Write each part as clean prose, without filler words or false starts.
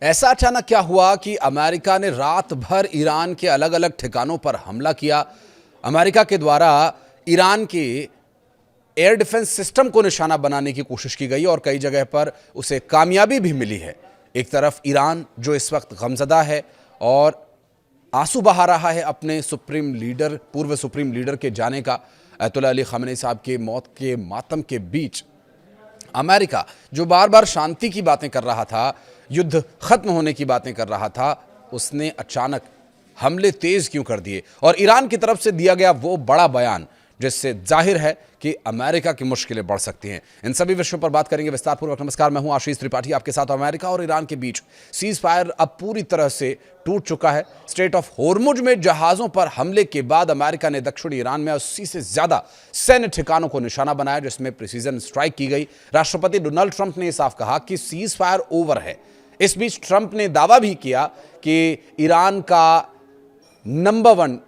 ऐसा अचानक क्या हुआ कि अमेरिका ने रात भर ईरान के अलग अलग ठिकानों पर हमला किया। अमेरिका के द्वारा ईरान के एयर डिफेंस सिस्टम को निशाना बनाने की कोशिश की गई और कई जगह पर उसे कामयाबी भी मिली है। एक तरफ ईरान जो इस वक्त गमजदा है और आंसू बहा रहा है अपने पूर्व सुप्रीम लीडर के जाने का। अयतुल्लाह अली ख़ामेनी साहब के मौत के मातम के बीच अमेरिका जो बार बार शांति की बातें कर रहा था, युद्ध खत्म होने की बातें कर रहा था, उसने अचानक हमले तेज क्यों कर दिए? और ईरान की तरफ से दिया गया वो बड़ा बयान जिससे जाहिर है कि अमेरिका की मुश्किलें बढ़ सकती हैं। इन सभी विषयों पर बात करेंगे विस्तारपूर्वक। नमस्कार, मैं हूं आशीष त्रिपाठी आपके साथ। अमेरिका और ईरान के बीच सीज फायर अब पूरी तरह से टूट चुका है। स्ट्रेट ऑफ होर्मुज में जहाजों पर हमले के बाद अमेरिका ने दक्षिणी ईरान में 80 से ज्यादा सैन्य ठिकानों को निशाना बनाया, जिसमें प्रिसीजन स्ट्राइक की गई। राष्ट्रपति डोनाल्ड ट्रंप ने साफ कहा कि सीज फायर ओवर है। इस बीच ट्रंप ने दावा भी किया कि ईरान का नंबर 1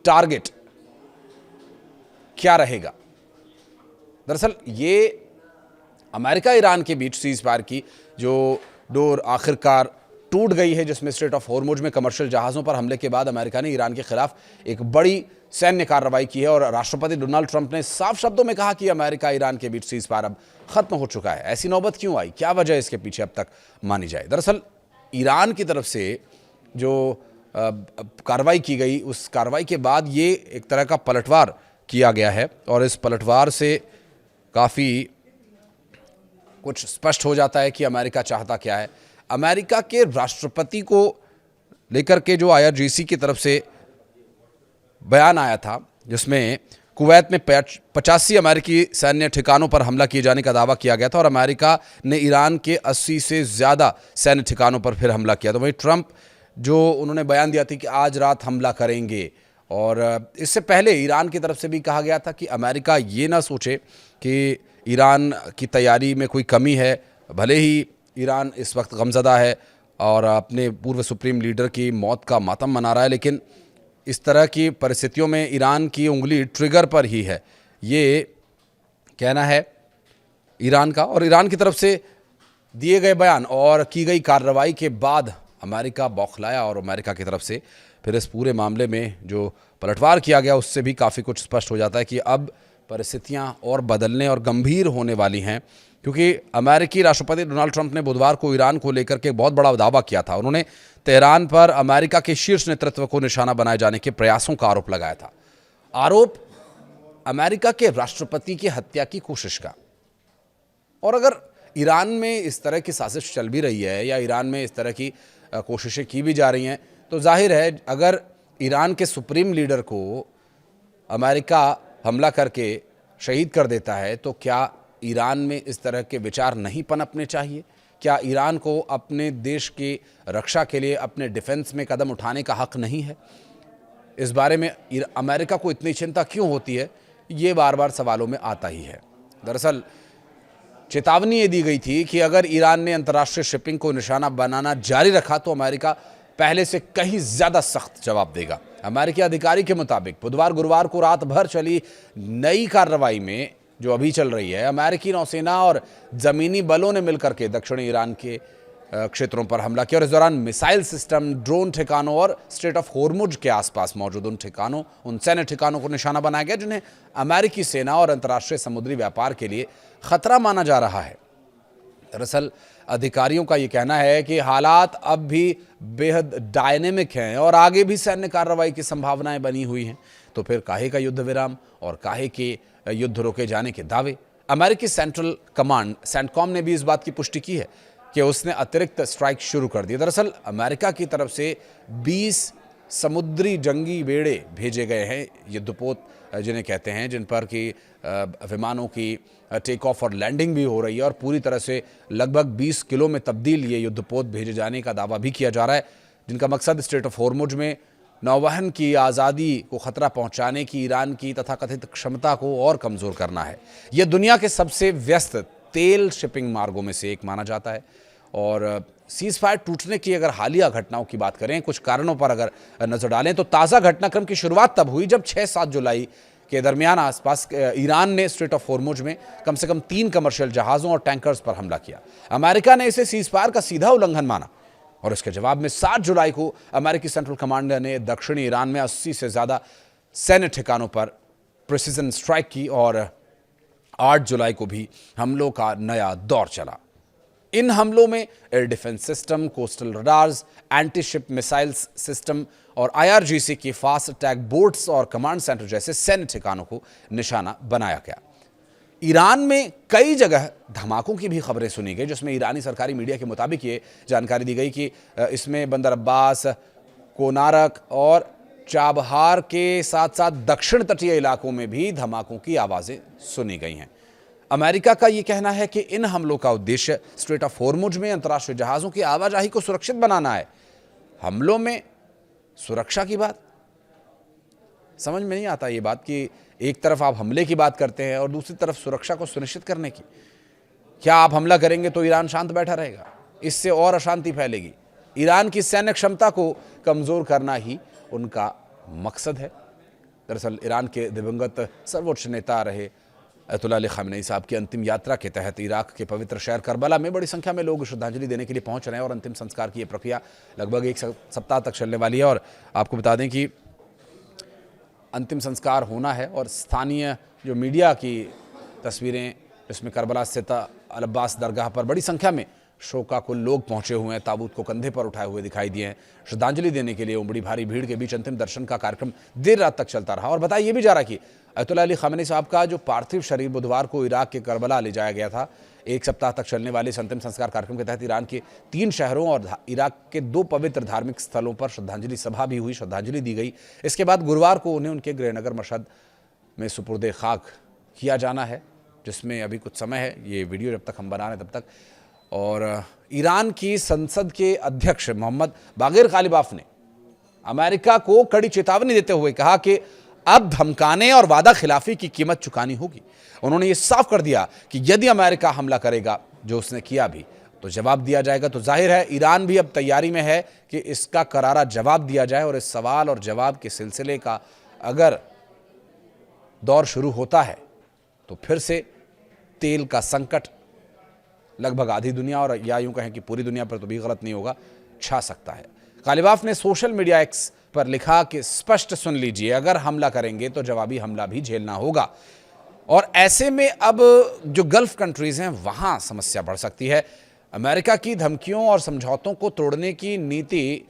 टारगेट क्या रहेगा। दरअसल ये अमेरिका ईरान के बीच सीज फायर की जो डोर आखिरकार टूट गई है, जिसमें स्ट्रेट ऑफ होर्मुज में कमर्शियल जहाज़ों पर हमले के बाद अमेरिका ने ईरान के खिलाफ एक बड़ी सैन्य कार्रवाई की है और राष्ट्रपति डोनाल्ड ट्रंप ने साफ शब्दों में कहा कि अमेरिका ईरान के बीच सीज फायर अब खत्म हो चुका है। ऐसी नौबत क्यों आई, क्या वजह इसके पीछे अब तक मानी जाए? दरअसल ईरान की तरफ से जो कार्रवाई की गई, उस कार्रवाई के बाद ये एक तरह का पलटवार किया गया है और इस पलटवार से काफ़ी कुछ स्पष्ट हो जाता है कि अमेरिका चाहता क्या है। अमेरिका के राष्ट्रपति को लेकर के जो IRGC की तरफ से बयान आया था, जिसमें कुवैत में 85 अमेरिकी सैन्य ठिकानों पर हमला किए जाने का दावा किया गया था और अमेरिका ने ईरान के 80 से ज़्यादा सैन्य ठिकानों पर फिर हमला किया। तो वहीं ट्रंप जो उन्होंने बयान दिया था कि आज रात हमला करेंगे, और इससे पहले ईरान की तरफ से भी कहा गया था कि अमेरिका ये ना सोचे कि ईरान की तैयारी में कोई कमी है। भले ही ईरान इस वक्त गमज़दा है और अपने पूर्व सुप्रीम लीडर की मौत का मातम मना रहा है, लेकिन इस तरह की परिस्थितियों में ईरान की उंगली ट्रिगर पर ही है, ये कहना है ईरान का। और ईरान की तरफ से दिए गए बयान और की गई कार्रवाई के बाद अमेरिका बौखलाया और अमेरिका की तरफ से फिर इस पूरे मामले में जो पलटवार किया गया उससे भी काफ़ी कुछ स्पष्ट हो जाता है कि अब परिस्थितियां और बदलने और गंभीर होने वाली हैं, क्योंकि अमेरिकी राष्ट्रपति डोनाल्ड ट्रंप ने बुधवार को ईरान को लेकर के बहुत बड़ा दावा किया था। उन्होंने तेहरान पर अमेरिका के शीर्ष नेतृत्व को निशाना बनाए जाने के प्रयासों का आरोप लगाया था। आरोप अमेरिका के राष्ट्रपति की हत्या की कोशिश का। और अगर ईरान में इस तरह की साजिश चल भी रही है या ईरान में इस तरह की कोशिशें की भी जा रही हैं, तो जाहिर है अगर ईरान के सुप्रीम लीडर को अमेरिका हमला करके शहीद कर देता है, तो क्या ईरान में इस तरह के विचार नहीं पनपने चाहिए? क्या ईरान को अपने देश की रक्षा के लिए अपने डिफेंस में कदम उठाने का हक नहीं है? इस बारे में अमेरिका को इतनी चिंता क्यों होती है, ये बार बार सवालों में आता ही है। दरअसल चेतावनी ये दी गई थी कि अगर ईरान ने अंतर्राष्ट्रीय शिपिंग को निशाना बनाना जारी रखा तो अमेरिका पहले से कहीं ज्यादा सख्त जवाब देगा। अमेरिकी अधिकारी के मुताबिक बुधवार गुरुवार को रात भर चली नई कार्रवाई में जो अभी चल रही है, अमेरिकी नौसेना और जमीनी बलों ने मिलकर के दक्षिणी ईरान के क्षेत्रों पर हमला किया और इस दौरान मिसाइल सिस्टम, ड्रोन ठिकानों और स्ट्रेट ऑफ होर्मुज के आसपास मौजूद उन सैन्य ठिकानों को निशाना बनाया गया जिन्हें अमेरिकी सेना और अंतर्राष्ट्रीय समुद्री व्यापार के लिए खतरा माना जा रहा है। दरअसल अधिकारियों का ये कहना है कि हालात अब भी बेहद डायनेमिक हैं और आगे भी सैन्य कार्रवाई की संभावनाएं बनी हुई हैं। तो फिर काहे का युद्ध विराम और काहे के युद्ध रोके जाने के दावे? अमेरिकी सेंट्रल कमांड सेंटकॉम ने भी इस बात की पुष्टि की है कि उसने अतिरिक्त स्ट्राइक शुरू कर दी। दरअसल अमेरिका की तरफ से 20 समुद्री जंगी बेड़े भेजे गए हैं, युद्धपोत जिन्हें कहते हैं, जिन पर कि विमानों की टेक ऑफ और लैंडिंग भी हो रही है और पूरी तरह से लगभग 20 किलो में तब्दील ये युद्धपोत भेजे जाने का दावा भी किया जा रहा है, जिनका मकसद स्ट्रेट ऑफ होर्मुज में नौवहन की आज़ादी को खतरा पहुंचाने की ईरान की तथाकथित क्षमता को और कमज़ोर करना है। यह दुनिया के सबसे व्यस्त तेल शिपिंग मार्गों में से एक माना जाता है। और सीज फायर टूटने की अगर हालिया घटनाओं की बात करें, कुछ कारणों पर अगर नजर डालें, तो ताज़ा घटनाक्रम की शुरुआत तब हुई जब 6-7 जुलाई के दरमियान आसपास ईरान ने स्ट्रेट ऑफ होर्मुज में कम से कम 3 कमर्शियल जहाज़ों और टैंकर्स पर हमला किया। अमेरिका ने इसे सीज फायर का सीधा उल्लंघन माना और इसके जवाब में 7 जुलाई को अमेरिकी सेंट्रल कमांड ने दक्षिणी ईरान में 80 से ज़्यादा सैन्य ठिकानों पर प्रिसीजन स्ट्राइक की और 8 जुलाई को भी हमलों का नया दौर चला। इन हमलों में air defence system, coastal radars, anti ship missiles system और IRGC की फास्ट अटैक बोट्स और कमांड सेंटर जैसे सैन्य ठिकानों को निशाना बनाया गया। ईरान में कई जगह धमाकों की भी खबरें सुनी गई, जिसमें ईरानी सरकारी मीडिया के मुताबिक ये जानकारी दी गई कि इसमें बंदर अब्बास, कोनारक और चाबहार के साथ साथ दक्षिण तटीय इलाकों में भी धमाकों की आवाज़ें सुनी गई हैं। अमेरिका का ये कहना है कि इन हमलों का उद्देश्य स्ट्रेट ऑफ हॉर्मुज में अंतर्राष्ट्रीय जहाज़ों की आवाजाही को सुरक्षित बनाना है। हमलों में सुरक्षा की बात समझ में नहीं आता, ये बात कि एक तरफ आप हमले की बात करते हैं और दूसरी तरफ सुरक्षा को सुनिश्चित करने की। क्या आप हमला करेंगे तो ईरान शांत बैठा रहेगा? इससे और अशांति फैलेगी। ईरान की सैन्य क्षमता को कमज़ोर करना ही उनका मकसद है। दरअसल ईरान के दिवंगत सर्वोच्च नेता रहे अयतुल्लाह अली ख़ामेनी साहब की अंतिम यात्रा के तहत इराक के पवित्र शहर करबला में बड़ी संख्या में लोग श्रद्धांजलि देने के लिए पहुंच रहे हैं और अंतिम संस्कार की यह प्रक्रिया लगभग 1 सप्ताह तक चलने वाली है। और आपको बता दें कि अंतिम संस्कार होना है और स्थानीय जो मीडिया की तस्वीरें, जिसमें करबला स्थित अल अब्बास दरगाह पर बड़ी संख्या में शोकाकुल लोग पहुंचे हुए हैं, ताबूत को कंधे पर उठाए हुए दिखाई दिए हैं श्रद्धांजलि देने के लिए। उमड़ी भारी भीड़ के बीच अंतिम दर्शन का कार्यक्रम देर रात तक चलता रहा और बताया ये भी जा रहा कि अयतुल्लाह अली ख़ामेनी साहब का जो पार्थिव शरीर बुधवार को इराक के करबला ले जाया गया था। 1 सप्ताह तक चलने वाले इस अंतिम संस्कार कार्यक्रम के तहत ईरान के 3 शहरों और इराक के 2 पवित्र धार्मिक स्थलों पर श्रद्धांजलि सभा भी हुई, श्रद्धांजलि दी गई। इसके बाद गुरुवार को उन्हें उनके गृहनगर मशहद में सुपुर्दे खाक किया जाना है, जिसमें अभी कुछ समय है, ये वीडियो जब तक हम बना रहे हैं तब तक। और ईरान की संसद के अध्यक्ष मोहम्मद बागिर गालिबाफ ने अमेरिका को कड़ी चेतावनी देते हुए कहा कि अब धमकाने और वादा खिलाफी की कीमत चुकानी होगी। उन्होंने ये साफ कर दिया कि यदि अमेरिका हमला करेगा, जो उसने किया भी, तो जवाब दिया जाएगा। तो जाहिर है ईरान भी अब तैयारी में है कि इसका करारा जवाब दिया जाए। और इस सवाल और जवाब के सिलसिले का अगर दौर शुरू होता है तो फिर से तेल का संकट लगभग आधी दुनिया, और या यूं कहें कि पूरी दुनिया पर तो भी गलत नहीं होगा, छा सकता है। गालिबाफ ने सोशल मीडिया एक्स पर लिखा कि स्पष्ट सुन लीजिए, अगर हमला करेंगे तो जवाबी हमला भी झेलना होगा। और ऐसे में अब जो गल्फ कंट्रीज हैं वहां समस्या बढ़ सकती है। अमेरिका की धमकियों और समझौतों को तोड़ने की नीति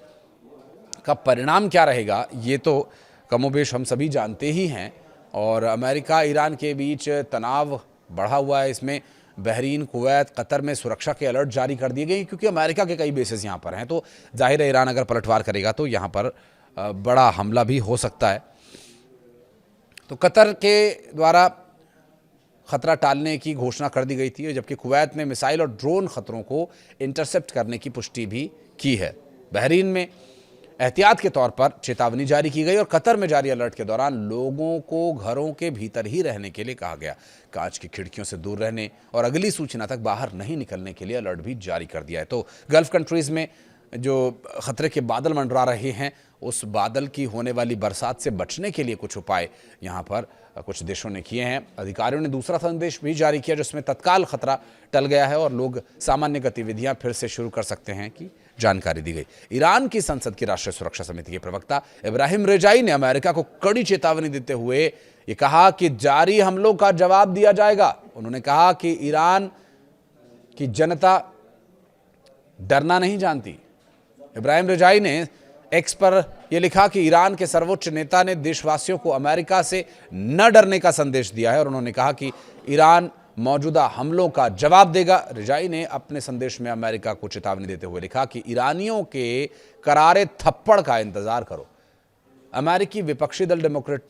का परिणाम क्या रहेगा, ये तो कमोबेश हम सभी जानते ही हैं। और अमेरिका ईरान के बीच तनाव बढ़ा हुआ है। इसमें बहरीन, कुवैत, कतर में सुरक्षा के अलर्ट जारी कर दिए गए, क्योंकि अमेरिका के कई बेसेस यहाँ पर हैं। तो जाहिर है ईरान अगर पलटवार करेगा तो यहाँ पर बड़ा हमला भी हो सकता है। तो कतर के द्वारा खतरा टालने की घोषणा कर दी गई थी, जबकि कुवैत ने मिसाइल और ड्रोन खतरों को इंटरसेप्ट करने की पुष्टि भी की है। बहरीन में एहतियात के तौर पर चेतावनी जारी की गई और कतर में जारी अलर्ट के दौरान लोगों को घरों के भीतर ही रहने के लिए कहा गया। कांच की खिड़कियों से दूर रहने और अगली सूचना तक बाहर नहीं निकलने के लिए अलर्ट भी जारी कर दिया है। तो गल्फ कंट्रीज में जो खतरे के बादल मंडरा रहे हैं, उस बादल की होने वाली बरसात से बचने के लिए कुछ उपाय यहाँ पर कुछ देशों ने किए हैं। अधिकारियों ने दूसरा संदेश भी जारी किया, जिसमें तत्काल खतरा टल गया है और लोग सामान्य गतिविधियां फिर से शुरू कर सकते हैं की जानकारी दी गई। ईरान की संसद की राष्ट्रीय सुरक्षा समिति के प्रवक्ता इब्राहिम रेजाई ने अमेरिका को कड़ी चेतावनी देते हुए ये कहा कि जारी हमलों का जवाब दिया जाएगा। उन्होंने कहा कि ईरान की जनता डरना नहीं जानती। इब्राहिम रेजाई ने एक्स पर यह लिखा कि ईरान के सर्वोच्च नेता ने देशवासियों को अमेरिका से न डरने का संदेश दिया है और उन्होंने कहा कि ईरान मौजूदा हमलों का जवाब देगा। रिजाई ने अपने संदेश में अमेरिका को चेतावनी देते हुए लिखा कि ईरानियों के करारे थप्पड़ का इंतजार करो। अमेरिकी विपक्षी दल डेमोक्रेट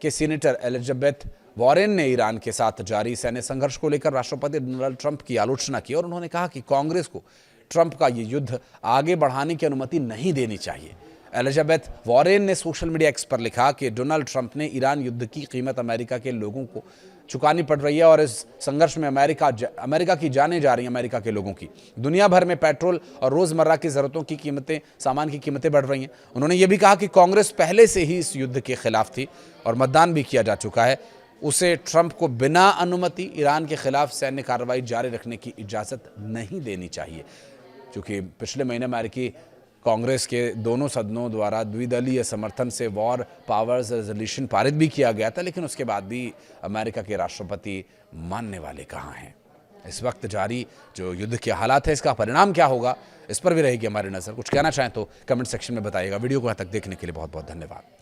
के सीनेटर एलिजाबेथ वॉरेन ने ईरान के साथ जारी सैन्य संघर्ष को लेकर राष्ट्रपति डोनाल्ड ट्रंप की आलोचना की और उन्होंने कहा कि कांग्रेस को ट्रंप का ये युद्ध आगे बढ़ाने की अनुमति नहीं देनी चाहिए। एलिजाबेथ वॉरेन ने सोशल मीडिया एक्स पर लिखा कि डोनाल्ड ट्रंप ने ईरान युद्ध की कीमत अमेरिका के लोगों को चुकानी पड़ रही है और इस संघर्ष में अमेरिका की जानें जा रही हैं, अमेरिका के लोगों की। दुनिया भर में पेट्रोल और रोजमर्रा की जरूरतों की कीमतें, सामान की कीमतें बढ़ रही हैं। उन्होंने ये भी कहा कि कांग्रेस पहले से ही इस युद्ध के खिलाफ थी और मतदान भी किया जा चुका है। उसे ट्रंप को बिना अनुमति ईरान के खिलाफ सैन्य कार्रवाई जारी रखने की इजाजत नहीं देनी चाहिए। क्योंकि पिछले महीने अमेरिकी कांग्रेस के दोनों सदनों द्वारा द्विदलीय समर्थन से वॉर पावर्स रेजोल्यूशन पारित भी किया गया था, लेकिन उसके बाद भी अमेरिका के राष्ट्रपति मानने वाले कहाँ हैं। इस वक्त जारी जो युद्ध के हालात है, इसका परिणाम क्या होगा, इस पर भी रहेगी हमारी नज़र। कुछ कहना चाहें तो कमेंट सेक्शन में बताइएगा। वीडियो को यहाँ तक देखने के लिए बहुत बहुत धन्यवाद।